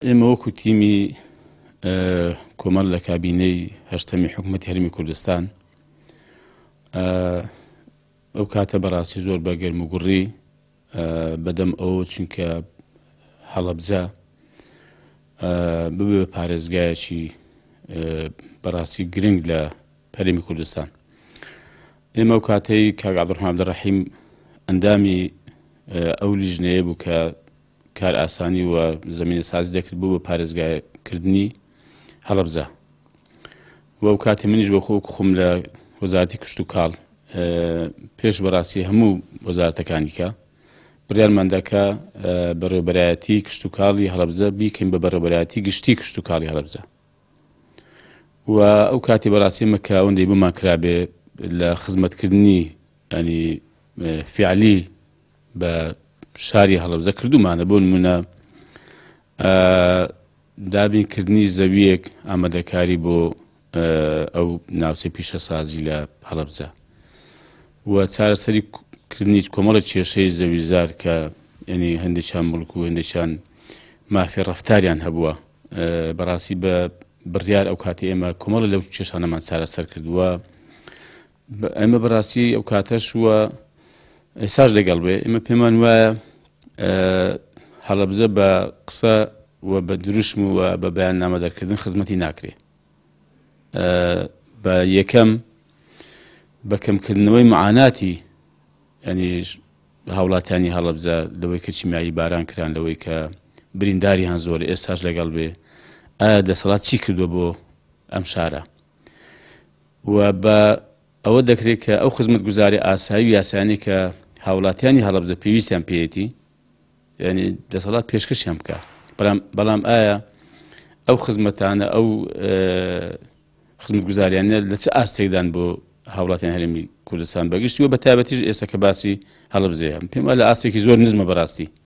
ئێمە وەکو تیمی کۆمەڵ لە کابینەی هەشتەمی حکوومەتی هەرێمی کوردستان ئەو کاتە بەڕاستی زۆر بە گەرموگوڕی بەدەم ئەوە چونکە هەڵەبجە ببێ پارێزگایەکی بەڕاستی گرنگ لە هەرێمی کوردستان. ئێمە ئەو کاتەی کاک عەبدوڕەحمان عەبدوڕەحیم ئەندامی ئەو لیژنەیە بوو کە کار ئاسانی و زەمینە سازی دەکرد بوو بە پارێزگاکردنی هەڵەبجە. و ئەو کاتێ منیش بە خۆم لە وەزارەتی کشت و کاڵ پێش بەڕاستی هەموو وەزارەتەکانی کە بڕیارمان دەکا بەڕێوەبەرایەتی کشت و کاڵی هەڵەبجە بیکەین بە بەڕێوەبەرایەتی گشتی کشت و کاڵی هەڵەبجە. و ئەو کاتی بەڕاستی ئێمە کە ئەوەندەی بمان کرابێ لە خزمەتکردنی ینی فیعلی بە شاری هەڵەبجە کردومانە. بۆ نمونە دابینکردنی زەویەک ئامادەکاری بۆ ئەو ناوچەی پیشەسازی لە هەڵەبجە و چارەسەری کردنی کۆمەڵە کێشەی زەویزار کە ینی هەندێکیان مڵک و هەندێکیان مافی ڕەفتاریان هەبووە. بەڕاستی بە بڕیار ئەو کاتی ئێمە کۆمەڵە لەو کێشانەمان چارەسەر کردووە. ئێمە بەڕاستی ئەو کاتەش وە ئێساش لەگەڵ بێ ئێمە پێمان وایە هەڵەبجە بە قسە و بە دروشم و بە بەیان نامەدەرکردن خزمەتی ناکرێ. بە یەکەم بە کەمکردنەوەی معاناتی ینی هاوڵاتیانی هەڵەبجە لەوەی کە چیمایی باران کران لەوەی کە برینداریان زۆر ئێستاش لەگەڵ بێ ئایا دەسەڵات چی کردووە بۆ ئەم شارە. و بە ئەوە دەکرێت کە ئەو خزمەتگوزاری ئاسایی و یاسایانی کە هاوڵاتیانی هەڵەبجە پێویستیان پێیەتی ینی دەسەڵات پێشکەشیان بکە. بەڵام ئایا ئەو خزمەتانە ئەو خزمەتگوزاریانە لە چ ئاستێکدان بۆ هاوڵاتیان هەرێمی کوردستان بەگشتی و بە تایبەتیش ئێستا کە باسی هەڵەبجەیە پێم وایە لە ئاستێکی زۆر نزمە بەڕاستی.